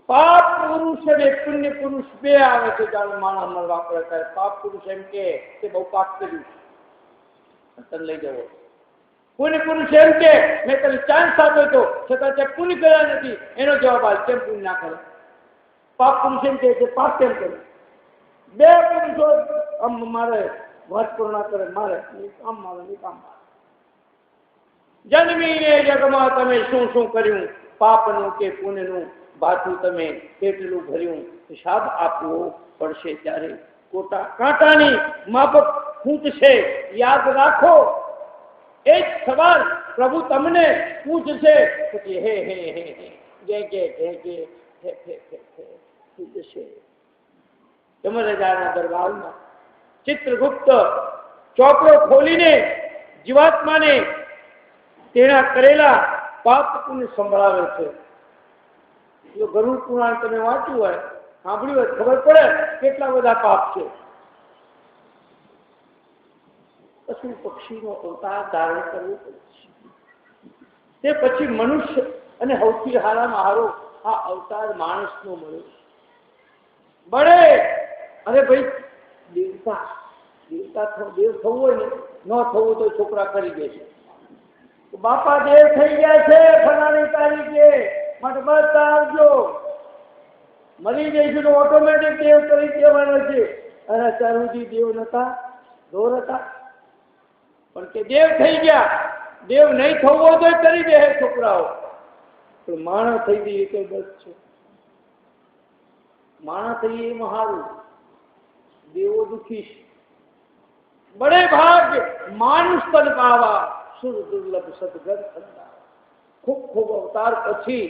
પાપ પુરુષ અને પુણ્ય પુરુષ બે આવે છે. જાણે માણસ મરવા પડે ત્યારે પાપ પુરુષ એમ કે બહુ પાપ કર્યું, તને લઈ જવો. પુણ્ય પુરુષ એમ કે મેં તને ચાન્સ આપ્યો હતો છતાં તે પુણ્ય કર્યા નથી, એનો જવાબ આપ, કેમ પુણ્ય ના કરે. પાપ પુરુષ એમ કે પાપ કેમ કરે. બે પુરુષો આમ મારે વાંચપો ના કરે, મારે આમ મારે કામ મારે. જન્મીને જગમાં તમે શું શું કર્યું, પાપનું કે પુણ્યનું ભાથું તમે કેટલું ભર્યું, હિસાબ આપવો પડશે ત્યારે કાંટાની માફક ખૂંચશે. યાદ રાખો, એ જ સવાલ પ્રભુ તમને પૂછશે. પછી હે હે હે હે ગે ગે ગે ગે હે હે હે હે પૂછશે. યમરાજાના દરબારમાં ચિત્રગુપ્ત ચોપડો ખોલીને જીવાત્માને તેના કરેલા પાપ પુણ્ય સંભળાવે છે. જો ગરુડ પુરાણ તમે વાંચ્યું હોય, સાંભળ્યું હોય, ખબર પડે કેટલા બધા પાપ છે. પશુ પક્ષીનો અવતાર ધારણ કરવો પડે છે. તે પછી મનુષ્ય અને સૌથી હારામાં હારો આ અવતાર માણસનો મળ્યો. બળે અરે ભાઈ દેવ થવું હોય ને ન થવું તો છોકરા કરી દેશે. બાપા દેવ થઈ ગયા છે ફલાણી તારીખે, માટે બધા આવજો. મરી જઈશું તો ઓટોમેટિક દેવ કરી દેવાનો છે. અને અત્યાર સુધી દેવ નતા, દોર હતા, પણ કે દેવ થઈ ગયા. દેવ નહીં થવું હોય તો કરી દે છોકરાઓ, પણ માણસ થઈ ગઈ એ બસ છે. માણસ થઈ એમાં સારું, દેવો દુખી છે. બડે ભાગ માનુષ તન પાવા, સુર દુર્લભ સદગત ખંડા. ખૂબ ખૂબ અવતાર પછી,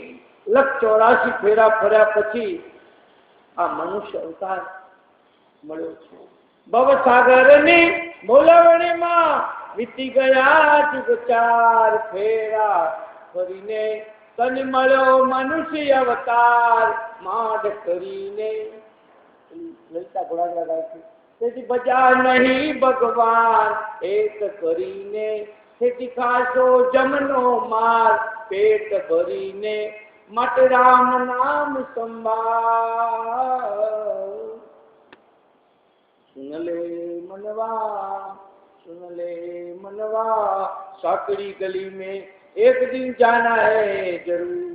184 ફેરા ફર્યા પછી આ મનુષ્ય અવતાર મળ્યો છે. ભવસાગરની બોલાવણીમાં વીતી ગયા જુગ 4 ફેરા ફરીને તન મળ્યો મનુષ્ય અવતાર માંડ કરીને. લલિતા ઘોડાગરા ગાય છે. તેથી બજા નહીં ભગવાન એક કરીને, તેથી ખાશો જમનો માર પેટ ભરીને, મટ રામ નામ સંભાળ. सुन ले मनवा साकड़ी गली में एक दिन जाना है जरूर.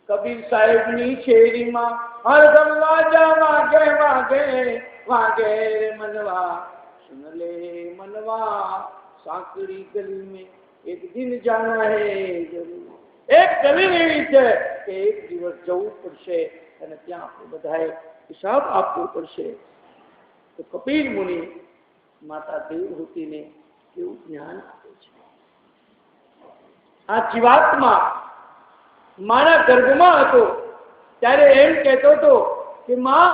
कबीर साहेब ની શેરીમાં હર દમ વાજા વાગે વાગે વાગે રે મનવા. सुन ले मनवा साकड़ी गली में एक दिन जाना है जरूर. એક ગલી એવી છે કે એક દિવસ જવું પડશે અને ત્યાં આપણે બધાએ હિસાબ આપવો પડશે. તો કપિલ મુનિ માતા દેવહૂતિને કેવું જ્ઞાન આપે છે. આ જીવાત્મા મારા ગર્ભમાં હતો ત્યારે એમ કહેતો હતો કે માં,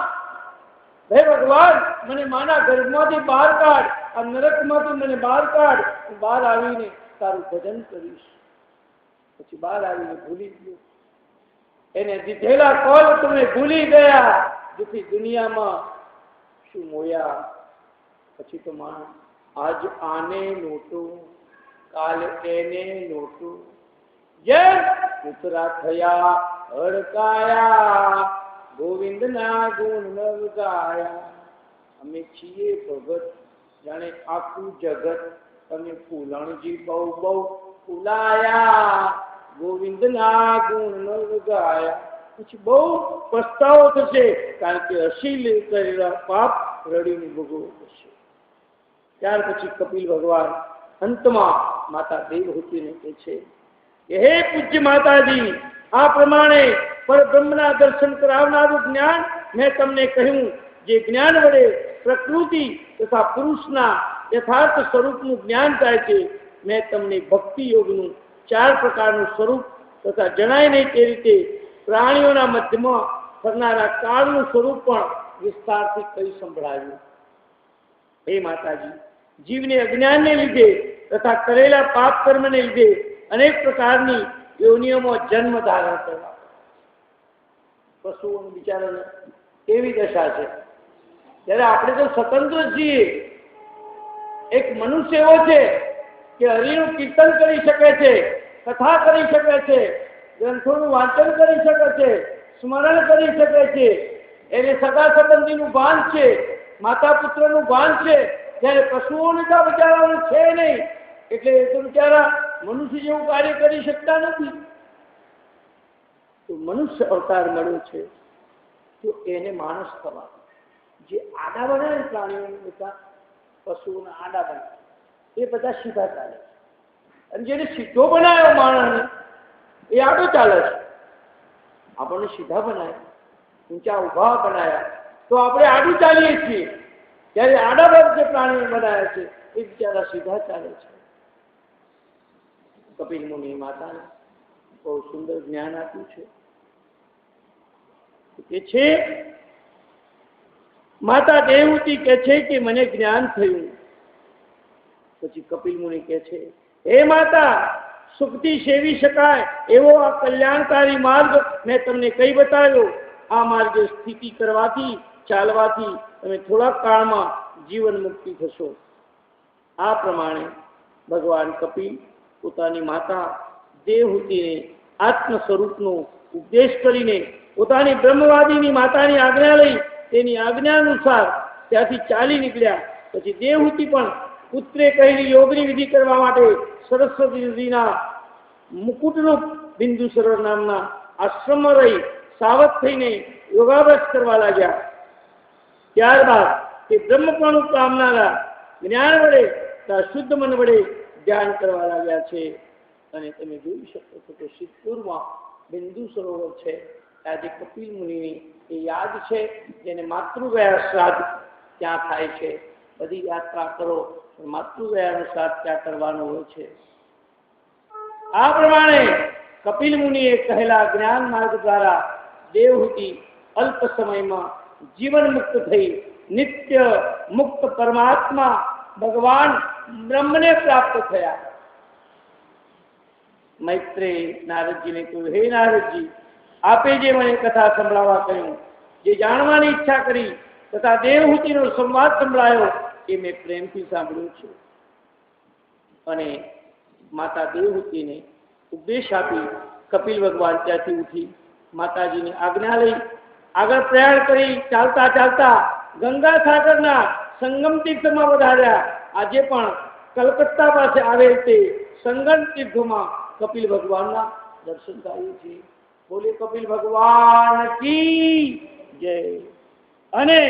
હે ભગવાન, મને માના ગર્ભમાંથી બહાર કાઢ, આ નરકમાંથી મને બહાર કાઢ, હું બહાર આવીને તારું ભજન કરીશ. પછી બહાર આવીને ભૂલી ગયો. એને દીધેલા કોલ તમે ભૂલી ગયા. દુઃખી દુનિયામાં શું મોયા. પછી તો માણસ આજ આને નોટું, કાલ એને નોટું, જેમ ઉતરા થયા હડકાયા, ગોવિંદના ગુણ નવ ગાયા. અમે છીએ ભગત, જાણે આખું જગત, તમે ફૂલણજી બહુ બહુ ફૂલાયા, ગોવિંદના ગુણ નવ ગાયા. પછી બહુ પસ્તાવો થશે, કારણ કે અશીલ કરેલા પાપ રડીને ભોગવવું પડશે. ત્યાર પછી કપિલ ભગવાન અંતમાં માતા દેવહૂતિને કહે છે કે હે પૂજ્ય માતાજી, આ પ્રમાણે પરબ્રહ્મના દર્શન કરાવનારું જ્ઞાન મેં તમને કહ્યું, જે જ્ઞાન વડે પ્રકૃતિ તથા પુરુષના યથાર્થ સ્વરૂપનું જ્ઞાન થાય છે. મેં તમને ભક્તિ યોગનું 4 પ્રકારનું સ્વરૂપ તથા જણાય નહીં તે રીતે પ્રાણીઓના મધ્યમાં ફરનારા કાળનું સ્વરૂપ પણ વિસ્તારથી કહી સંભળાવ્યું. હે માતાજી, જીવને અજ્ઞાનને લીધે તથા કરેલા પાપ કર્મને લીધે અનેક પ્રકારની યોનિઓમાં જન્મ ધારણ કરવા. પશુઓનું બિચારાને એવી દશા છે. ત્યારે આપણે તો સ્વતંત્ર છીએ. એક મનુષ્ય એવો છે કે હરિનું કીર્તન કરી શકે છે, કથા કરી શકે છે, ગ્રંથોનું વાંચન કરી શકે છે, સ્મરણ કરી શકે છે, એને સગા સંબંધીનું ભાન છે, માતા પુત્રનું ભાન છે. જ્યારે પશુઓને તો બિચારાનું છે નહીં, એટલે એ તો બિચારા મનુષ્ય જેવું કાર્ય કરી શકતા નથી. તો મનુષ્ય અવતાર મળ્યો છે તો એને માણસ થવા. જે આડા બનાવે પ્રાણીઓને બધા, પશુઓને આડા બનાવે, એ બધા સીધા ચાલે. અને જેને સીધો બનાવ્યો માણસને, એ આડો ચાલે છે. આપણને સીધા બનાવ્યા, ઊંચા ઉભા બનાવ્યા તો આપણે આડું ચાલીએ છીએ. ત્યારે આડા વર્ગ જે પ્રાણીઓ બનાવ્યા છે એ બિચારા સીધા ચાલે છે. કપિલ મુનિ માતાને બહુ સુંદર જ્ઞાન આપ્યું છે. કે છે માતા દેવહૂતિ કહે છે કે મને જ્ઞાન થયું. પછી કપિલ મુનિ કહે છે, હે માતા, સુખથી સેવી શકાય એવો આ કલ્યાણકારી માર્ગ મેં તમને કઈ બતાવ્યો. આ માર્ગે સ્થિતિ કરવાથી, ચાલવાથી તમે થોડા કાળમાં જીવન મુક્તિ થશો. આ પ્રમાણે ભગવાન કપિલ પોતાની માતા દેવહૂતિને આત્મ સ્વરૂપનો ઉપદેશ કરીને પોતાની બ્રહ્મવાદીની માતાની આજ્ઞા લઈ તેની આજ્ઞા અનુસાર ત્યાંથી ચાલી નીકળ્યા. પછી દેવહૂતિ પણ પુત્રે કહેલી યોગની વિધિ કરવા માટે સરસ્વતી નદીના મુકુટરૂપ બિંદુ સરોવર નામના આશ્રમમાં રહી સાવધ થઈને યોગાભ્યાસ કરવા લાગ્યા. ત્યારબાદ તે બ્રહ્મપણું પામનારા જ્ઞાન વડે તથા શુદ્ધ મન વડે ધ્યાન કરવા લાગ્યા છે. અને તમે જોઈ શકો છો કે સિદ્ધપુરમાં બિંદુ સરોવર છે. આજે કપિલ મુનિની એ યાદ છે, જેને માતૃગયા શ્રાદ્ધ ત્યાં થાય છે. બધી યાત્રા કરો, માતૃગયાનું શ્રાદ્ધ ત્યાં કરવાનું હોય છે. આ પ્રમાણે કપિલ મુનિએ કહેલા જ્ઞાન માર્ગ દ્વારા દેવહૂતિ અલ્પ સમયમાં જીવન મુક્ત થઈ નિત્ય મુક્ત પરમાત્મા ભગવાન બ્રહ્મને પ્રાપ્ત થયા. મૈત્રેય નારદજીને કહ્યું, હે નારદજી, આપે જે મને કથા સંભળાવવા કહ્યું, જે જાણવાની ઈચ્છા કરી તથા દેવહૂતિનો સંવાદ સંભળાયો, એ મેં પ્રેમથી સાંભળ્યું છે. અને માતા દેવહૂતિને ઉપદેશ આપી કપિલ ભગવાન ત્યાંથી ઉઠી માતાજીની આજ્ઞા લઈ આગળ પ્રયાણ કરી ચાલતા ચાલતા ગંગા સાગરના સંગમ તીર્થમાં વધાર્યા. આજે પણ કલકત્તા પાસે આવેલ તે સંગમ તીર્થમાં કપિલ ભગવાનના દર્શન થાય છે. બોલે કપિલ ભગવાન કી જય. અને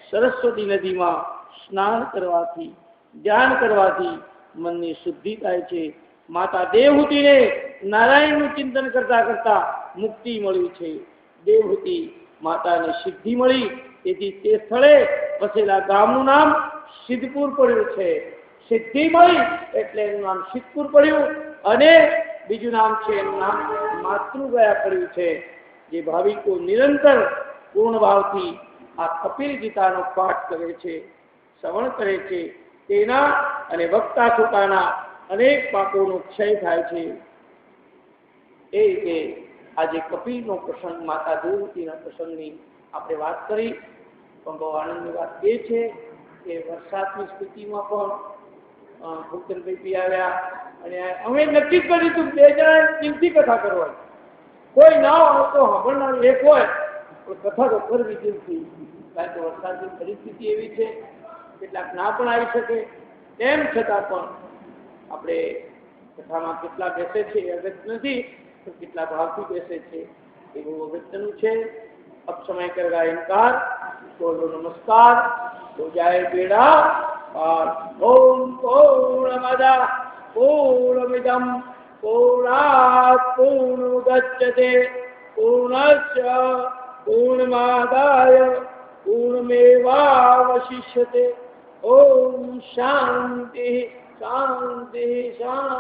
સરસ્વતી નદીમાં સ્નાન કરવાથી ધ્યાન કરવાથી મનની શુદ્ધિ થાય છે. માતા દેવહૂતિને નારાયણનું ચિંતન કરતા કરતા મુક્તિ મળી છે. દેવહૂતિ માતાને સિદ્ધિ મળી, તેથી તે સ્થળે વસેલા ગામનું નામ સિદ્ધપુર પડ્યું છે. સિદ્ધિ મળી એટલે એનું નામ સિદ્ધપુર પડ્યું, અને બીજું નામ છે એનું નામ માતૃગયા પડ્યું છે. જે ભાવિકો નિરંતર પૂર્ણ ભાવથી આ કપિલ ગીતાનો પાઠ કરે છે, શ્રવણ કરે છે, તેના અને વક્તા છોટાના અનેક પાપોનો ક્ષય થાય છે. એ રીતે આજે કપિલનો પ્રસંગ, માતા દેવહૂતિના પ્રસંગની આપણે વાત કરી. પણ બહુ આનંદની વાત એ છે કે વરસાદની સ્થિતિમાં પણ ભૂપેન્દ્રભાઈ આવ્યા અને અમે નક્કી જ કર્યું હતું 2 જણા ચિંતી કથા કરવાની. કોઈ ના હોય તો સાંભળનાર એક હોય, પણ કથા તો કરવી દિલથી, કારણ કે વરસાદની પરિસ્થિતિ એવી છે, કેટલાક ના પણ આવી શકે. તેમ છતાં પણ આપણે કથામાં કેટલા બેસે છે એ અગત્ય નથી, તો કેટલા ભાવથી બેસે છે એ બહુ અગત્યનું છે. अब समय करेगा इनकार, बोलो नमस्कार, हो जाए बेड़ा और ओम पूर्णमद पूर्णमिदं पूर्णात् पूर्णमुदच्यते पूर्णस्य पूर्णमादाय पूर्णमेवावशिष्यते. ओम शांति शांति शांति.